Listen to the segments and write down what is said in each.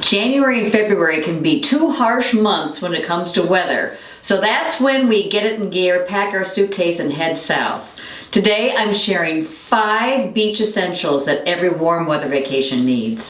January and February can be two harsh months when it comes to weather. So that's when we get it in gear, pack our suitcase, and head south. Today I'm sharing 5 beach essentials that every warm weather vacation needs.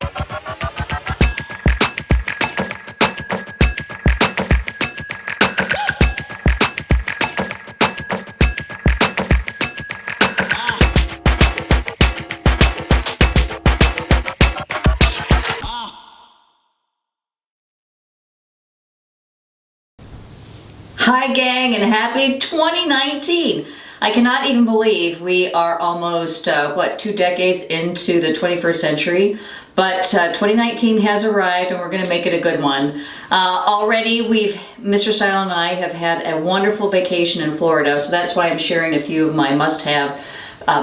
Hi gang, and happy 2019! I cannot even believe we are almost, 2 decades into the 21st century, but 2019 has arrived and we're going to make it a good one. Already Mr. Style and I have had a wonderful vacation in Florida, so that's why I'm sharing a few of my must-have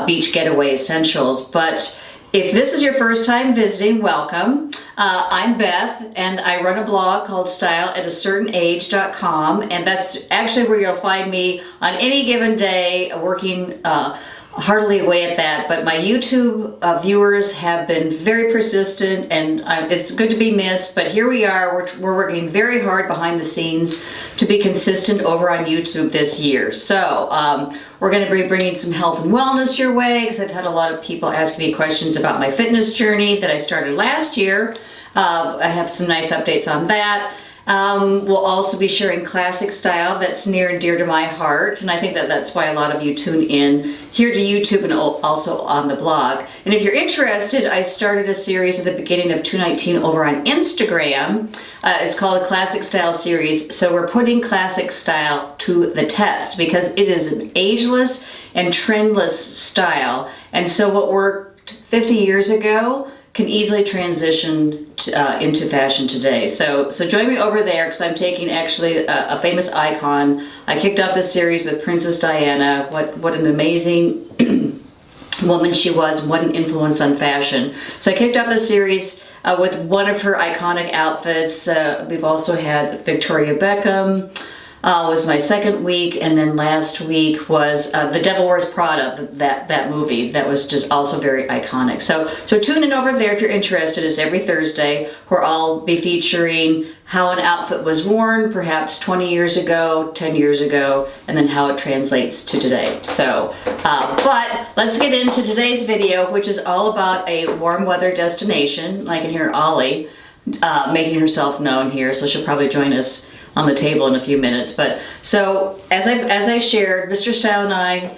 beach getaway essentials. But if this is your first time visiting, welcome. I'm Beth, and I run a blog called styleatacertainage.com, and that's actually where you'll find me on any given day working heartily away at that. But my YouTube viewers have been very persistent, and it's good to be missed, but here we are. We're working very hard behind the scenes to be consistent over on YouTube this year. So we're going to be bringing some health and wellness your way, because I've had a lot of people asking me questions about my fitness journey that I started last year. I have some nice updates on that. We'll also be sharing classic style that's near and dear to my heart, and I think that's why a lot of you tune in here to YouTube and also on the blog. And if you're interested, I started a series at the beginning of 2019 over on Instagram. It's called a Classic Style series, so we're putting classic style to the test because it is an ageless and trendless style, and so what worked 50 years ago can easily transition into fashion today. So join me over there, because I'm taking actually a famous icon. I kicked off this series with Princess Diana. What an amazing woman she was, what an influence on fashion. So I kicked off the series with one of her iconic outfits. We've also had Victoria Beckham. Was my second week, and then last week was The Devil Wears Prada, that movie that was just also very iconic. So tune in over there if you're interested. It's every Thursday, where I'll be featuring how an outfit was worn perhaps 20 years ago, 10 years ago, and then how it translates to today. So, but let's get into today's video, which is all about a warm weather destination. I can hear Ollie making herself known here, so she'll probably join us on the table in a few minutes. But so as I shared, Mr. Style and I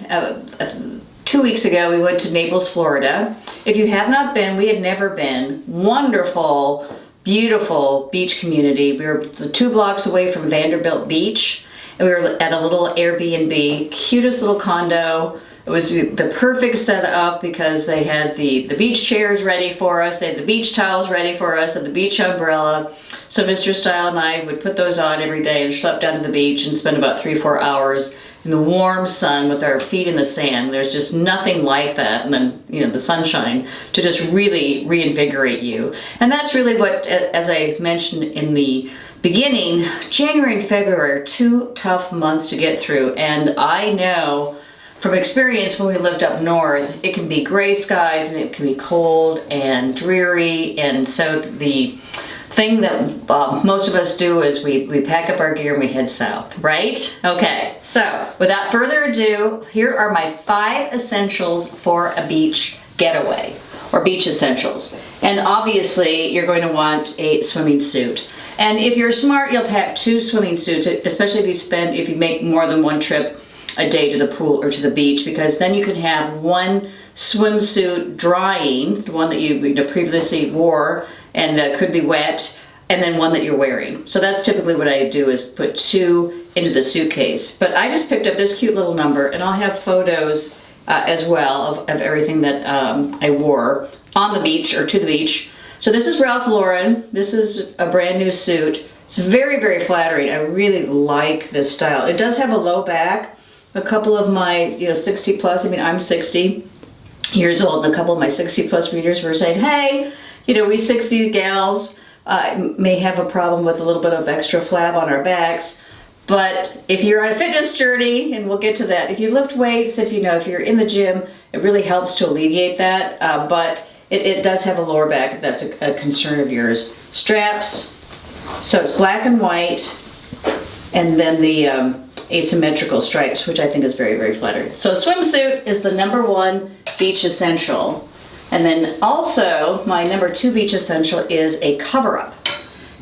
2 weeks ago we went to Naples, Florida. If you have not been, we had never been. Wonderful, beautiful beach community. We were 2 blocks away from Vanderbilt Beach, and we were at a little Airbnb, cutest little condo. It was the perfect setup because they had the beach chairs ready for us, they had the beach towels ready for us, and the beach umbrella. So Mr. Style and I would put those on every day and schlep down to the beach and spend about 3-4 hours in the warm sun with our feet in the sand. There's just nothing like that. And then, the sunshine to just really reinvigorate you. And that's really what, as I mentioned in the beginning, January and February are 2 tough months to get through. And I know from experience, when we lived up north, it can be gray skies and it can be cold and dreary. And so the thing that most of us do is we pack up our gear and we head south, right? Okay, so without further ado, here are my 5 essentials for a beach getaway, or beach essentials. And obviously, you're going to want a swimming suit. And if you're smart, you'll pack 2 swimming suits, especially if you make more than 1 trip a day to the pool or to the beach, because then you can have 1 swimsuit drying, the one that you previously wore and could be wet, and then 1 that you're wearing. So that's typically what I do, is put 2 into the suitcase. But I just picked up this cute little number, and I'll have photos as well of everything that I wore on the beach or to the beach. So this is Ralph Lauren. This is a brand new suit. It's very, very flattering. I really like this style. It does have a low back. A couple of my 60 plus, I'm 60 years old, and a couple of my 60 plus readers were saying, hey, we 60 gals may have a problem with a little bit of extra flab on our backs. But if you're on a fitness journey, and we'll get to that, if you lift weights, if you're in the gym, it really helps to alleviate that. But it does have a lower back if that's a concern of yours. Straps, so it's black and white, and then the asymmetrical stripes, which I think is very, very flattering. So swimsuit is the #1 beach essential. And then also my #2 beach essential is a cover-up.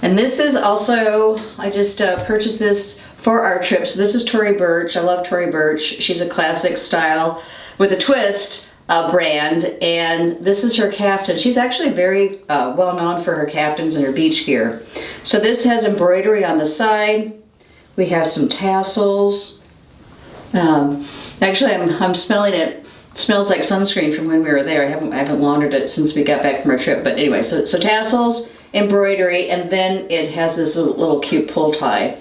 And this is also, I just purchased this for our trip. So this is Tory Burch. I love Tory Burch. She's a classic style with a twist brand, and this is her caftan. She's actually very well known for her caftans and her beach gear. So this has embroidery on the side. We have some tassels. Actually, I'm smelling it. It smells like sunscreen from when we were there. I haven't laundered it since we got back from our trip. But anyway, so tassels, embroidery, and then it has this little cute pull tie.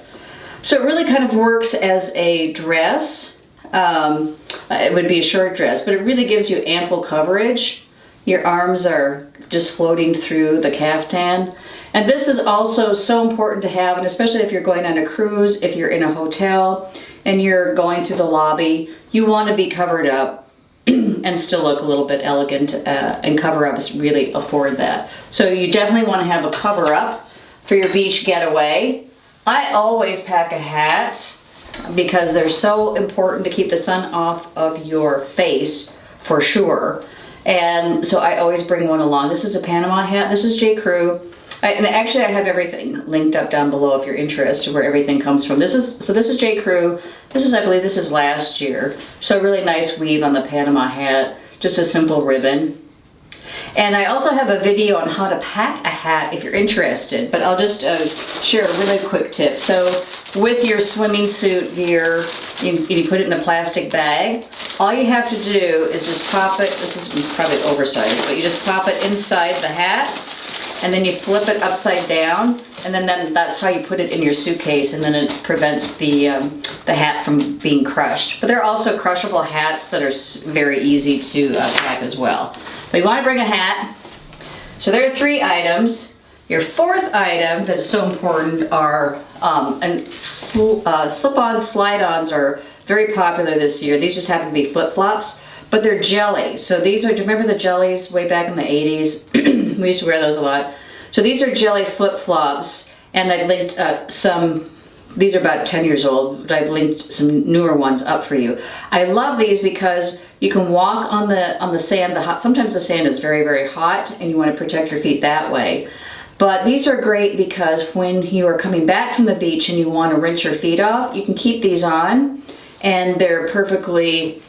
So it really kind of works as a dress. It would be a short dress, but it really gives you ample coverage. Your arms are just floating through the caftan. And this is also so important to have, and especially if you're going on a cruise, if you're in a hotel and you're going through the lobby, you want to be covered up and still look a little bit elegant, and cover-ups really afford that. So you definitely want to have a cover-up for your beach getaway. I always pack a hat because they're so important to keep the sun off of your face, for sure. And so I always bring one along. This is a Panama hat. This is J. Crew. And actually I have everything linked up down below if you're interested where everything comes from. This is J. Crew. I believe this is last year. So a really nice weave on the Panama hat. Just a simple ribbon. And I also have a video on how to pack a hat if you're interested, but I'll just share a really quick tip. So with your swimming suit gear, you put it in a plastic bag. All you have to do is just pop it, this is probably oversized, but you just pop it inside the hat, and then you flip it upside down, and then that's how you put it in your suitcase, and then it prevents the hat from being crushed. But there are also crushable hats that are very easy to pack as well. But you want to bring a hat. So there are 3 items. Your 4th item that is so important are slip-on slide-ons are very popular this year. These just happen to be flip-flops, but they're jelly. So these are, do you remember the jellies way back in the 80s? We used to wear those a lot. So these are jelly flip-flops, and I've linked some. These are about 10 years old, but I've linked some newer ones up for you. I love these because you can walk on the sand. Sometimes the sand is very, very hot, and you want to protect your feet that way. But these are great because when you are coming back from the beach and you want to rinse your feet off, you can keep these on, and they're perfectly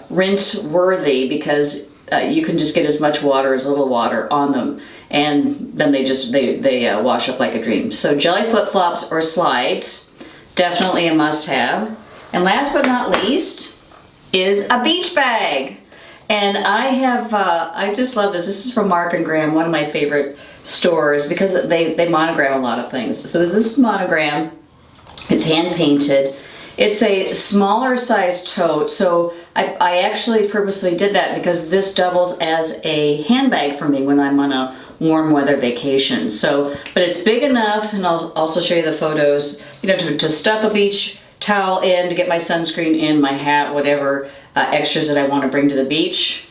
rinse worthy because you can just get as much water, as little water on them, and then they wash up like a dream. So jelly flip-flops or slides, definitely a must-have. And last but not least is a beach bag. And I just love this. This is from Mark and Graham, one of my favorite stores, because they monogram a lot of things. So this is monogram. It's hand painted. It's a smaller size tote, so I actually purposely did that because this doubles as a handbag for me when I'm on a warm weather vacation. So, but it's big enough, and I'll also show you the photos, to stuff a beach towel in, to get my sunscreen in, my hat, whatever extras that I want to bring to the beach.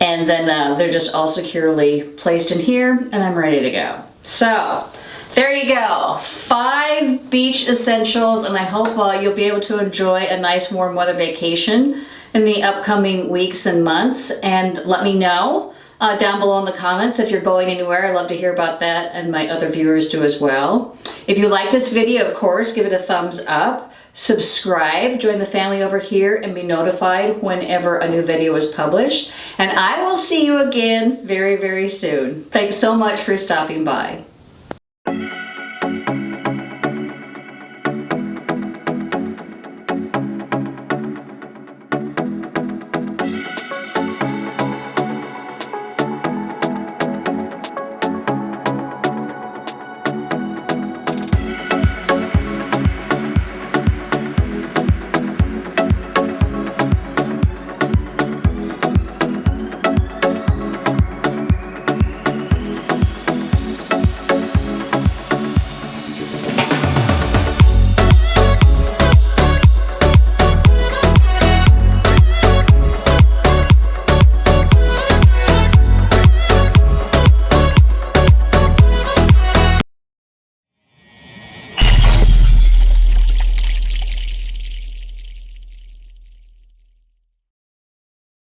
And then they're just all securely placed in here, and I'm ready to go. So, there you go, 5 beach essentials, and I hope you'll be able to enjoy a nice warm weather vacation in the upcoming weeks and months. And let me know down below in the comments if you're going anywhere. I'd love to hear about that, and my other viewers do as well. If you like this video, of course, give it a thumbs up. Subscribe, join the family over here, and be notified whenever a new video is published. And I will see you again very, very soon. Thanks so much for stopping by.